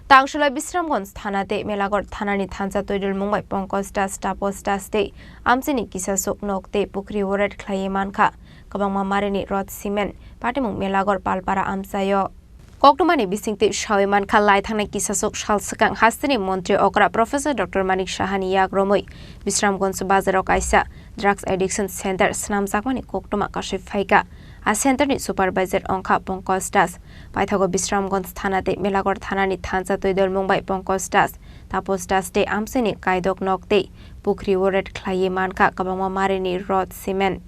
Tangshulai Bisramgons Thanate Melagor Thanani Thansa Toidul Mumbai Pongkos Das Tapos Das Day Amsini Kisasuk Nokte Pukri Woret Klayemanka Kabang Mamarini Rod Cement Patimung Melagor Palpara Amsayo Koktumani Bisingti Shawiman Kalai Thana Kisasuk Shalsakang Hastini Montri Okra Professor Dr. Manik Shahani Yagromoi Bisramgons Bazarok Aisa Drugs Addiction Center Snam Zakmani Koktuma Kashif Faika A center ni supervisor Ongka Pongkos Das Paithago Bisramgons Thanate Melagor Thanani Thansa Toidul Mumbai Pongkos Das Tapos Das Day Amsini Kaidok Nokte Pukri Woret Klayemanka Kabang Marini Rod Cement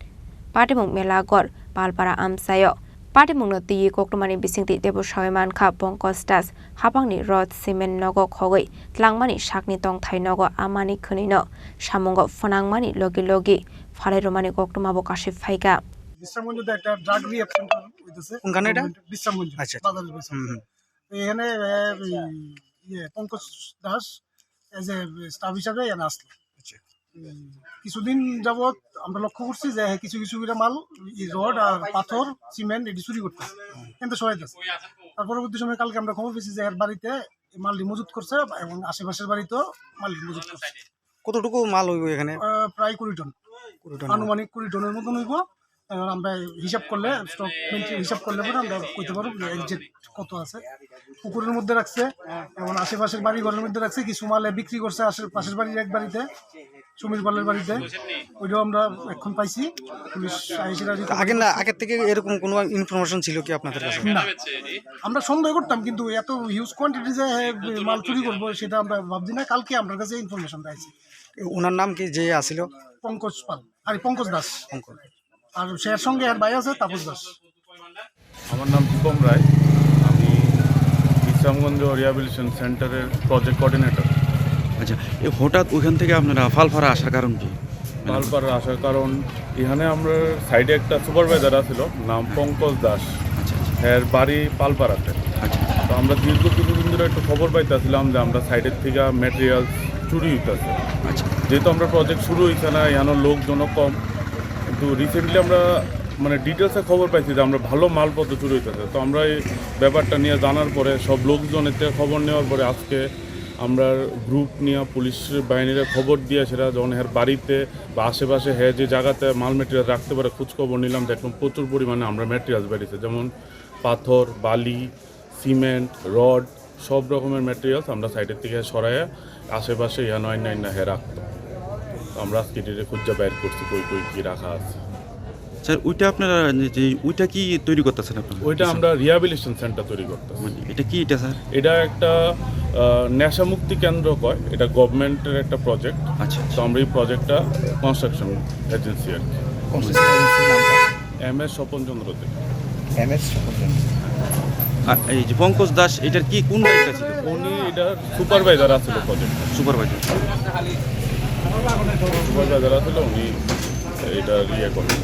Patimung Melagor Palpara Amsayo Patimung no Ti Koktumani Bisingti Debo Shawimanka Pongkos Das Hapangni Rod Cement Nogo Khogoi Tlangmani Shakni Tong Thai Nogo Amani Khunino Shamungo Fonangmani Logi Logi Phale Romani Koktumabo Kashif Faika বিশ্রামগঞ্জে একটা drug rehab centre হইতেছে কোনখানে এটা বিশ্রামগঞ্জ আচ্ছা বাজারের বিশ্রামগঞ্জ এখানে Pankaj Das as a staff হিসাবে এখানে আসলো আচ্ছা কিছুদিন যাবত আমরা লক্ষ্য করছি যে কিছু কিছু মাল রড আর পাথর সিমেন্ট এটি চুরি করতেছে কিন্তু সহায়তা তার পরবর্তী সময় কালকে আমরা খবর পেয়েছি যে এর বাড়িতে মালটি মজুত করছে এবং আশেপাশের বাড়িতেও মালটি মজুত করছে কতটুকু মাল হইব এখানে প্রায় 20 টন আনুমানিক 20 টনের মতন হইব আমরা হিসাব করলে স্টক হিসাব করলে পরে আমরা কইতে পারবো এক্সাক্ট কত আছে পুকুরের মধ্যে রাখছে এবং আশেপাশের বাড়ি ঘরের মধ্যে রাখছে কিছু মালে বিক্রি করছে আশেপাশের বাড়ির এক বাড়িতে সমীর পালের বাড়িতে ওইটাও আমরা এখন পাইছি পুলিশ আগের থেকে এরকম কোনো ইনফরমেশন ছিল কি আপনাদের কাছে না আমরা সন্দেহ করতাম কিন্তু এত হিউজ কোয়ান্টিটি যে মাল চুরি করবো সেটা আমরা ভাবছি না কালকে আমার কাছে ইনফরমেশন পাইছি ওনার নাম কি যে আসিল পঙ্কজ পাল আর পঙ্কজ দাস আর সের সঙ্গে এর ভাই আছে তাপস দাস আমার নাম দীপম রায় আমি বিশ্রামগঞ্জ রিহ্যাবিলিটেশন সেন্টারের প্রজেক্ট কোঅর্ডিনেটর আচ্ছা এই হঠাৎ ওইখান থেকে আপনারা ফালফারা আসার কারণ কি পালপাড়া আসার কারণ এখানে আমরা সাইডে একটা সুপারভাইজার আছিল নাম পঙ্কজ দাস এর বাড়ি পালপাড়াতে তো আমরা দীর্ঘ কিছুদিন ধরে একটু খবর পাইতেছিলাম যে আমরা সাইডের থেকে ম্যাটেরিয়ালস চুরি হইতেছে আচ্ছা যেহেতু আমরা প্রজেক্ট শুরু হয়েছে না এখানে লোকজনও কম কিন্তু রিসেন্টলি আমরা মানে ডিটেলসে খবর পাইছি যে আমরা ভালো মালপত্র চুরি হইতেছে তো আমরা এই ব্যাপারটা নিয়ে জানার পরে সব লোকজনের থেকে খবর নেওয়ার পরে আজকে আমরা গ্রুপ নিয়ে পুলিশ বাহিনীরা খবর দিয়ে সেটা যখন এর বাড়িতে বা আশেপাশে যে জায়গাতে মাল মেটেরিয়াল রাখতে পারে খোঁজখবর নিলাম দেখলাম প্রচুর পরিমাণে আমরা মেটেরিয়ালস বেরিয়েছে যেমন পাথর বালি সিমেন্ট রড সব রকমের মেটেরিয়ালস আমরা সাইডের থেকে সরাইয়া আশেপাশে অন্যান্য রাখতো আমরা আজকে এটা খুঁজে বাইর করছি কই কই কী রাখা আছে স্যার ওইটা আপনারা যে ওইটা কি তৈরি করতেছেন আপনারা ওইটা আমরা রিহ্যাবিলিটেশন সেন্টার তৈরি করতেছি এটা কি এটা স্যার এটা একটা নেশামুক্তি কেন্দ্র কয় এটা গভর্নমেন্টের একটা প্রজেক্ট আচ্ছা তো আমরা এই প্রজেক্টটা কনস্ট্রাকশন এজেন্সি আর MS স্বপন চন্দ্র দে আর এই যে পঙ্কজ দাস এটার কি কোন দায়িত্ব ছিল উনি এটার সুপারভাইজার আছিল প্রজেক্ট সুপারভাইজার আছিল উনি এটা করেন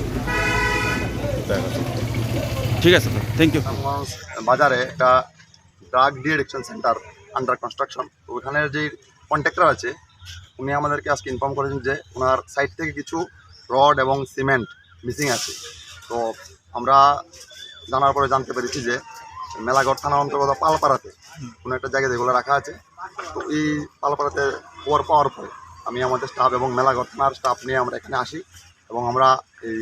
ঠিক আছে স্যার থ্যাংক ইউ বাজারে একটা drug de-addiction centre under construction তো ওখানের যে কন্ট্রাক্টর আছে উনি আমাদেরকে আজকে ইনফর্ম করেছেন যে ওনার সাইড থেকে কিছু রড এবং সিমেন্ট মিসিং আছে তো আমরা জানার পরে জানতে পেরেছি যে মেলাঘর থানার অন্তর্গত পালপাড়াতে কোনো একটা জায়গায় যেগুলো রাখা আছে তো এই পালপাড়াতে খবর পাওয়ার পরে আমি আমাদের স্টাফ এবং মেলাঘর থানার স্টাফ নিয়ে আমরা এখানে আসি এবং আমরা এই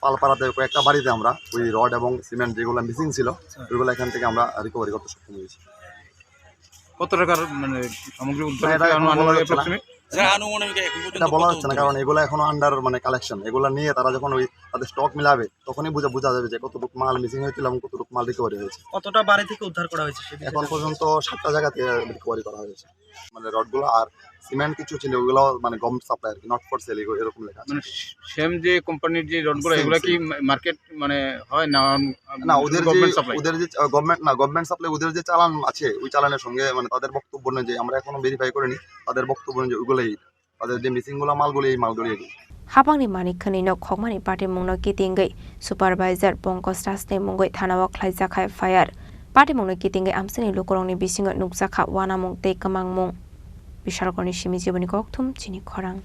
পালপাড়াতে কয়েকটা বাড়িতে আমরা ওই রড এবং সিমেন্ট যেগুলো মিসিং ছিল ওইগুলো এখান থেকে আমরা রিকভারি করতে সক্ষম হয়েছি কত টাকার মানে সামগ্রী এটা বলা যাচ্ছে না কারণ এগুলো এখনো আন্ডার মানে কালেকশন এগুলো নিয়ে তারা যখন ওই তাদের স্টক মিলাবে তখনই বোঝা যাবে যে কতটুকু মাল মিসিং হয়েছিল এবং কতটুকু মাল রিকভারি হয়েছে কতটা বাড়ি থেকে উদ্ধার করা হয়েছে এখন পর্যন্ত 7টা জায়গা থেকে রিকভারি করা হয়েছে মানে রডগুলো আর সিমেন্ট কিছু ছিল ওগুলো মানে গভর্নমেন্ট সাপ্লাই আর কি নট ফর সেল এরকম লেখা আছে মানে সেম যে কোম্পানির যে রডগুলো এগুলো কি মার্কেট মানে হয় না না ওদের যে গভর্নমেন্ট সাপ্লাই ওদের যে চালান আছে ওই চালানের সঙ্গে মানে তাদের বক্তব্য নেই যে আমরা এখনো ভেরিফাই করিনি তাদের বক্তব্য নেই যে ওইগুলোই তাদের যে মিসিংগুলো মালগুলি এই মালগুলি এগুলো Hapangni Manikhani no Khokmani Party Mungno Kitingai Supervisor Pongkos Das ne Mungoi Thanawak Klaizakai Fire Party Mungno Kitingai Amsini Lokorongni Bisingo Nukzakha Wanamung Te Kamangmung Bishargoni Shimi Jiboni Kokthum Chini Khorang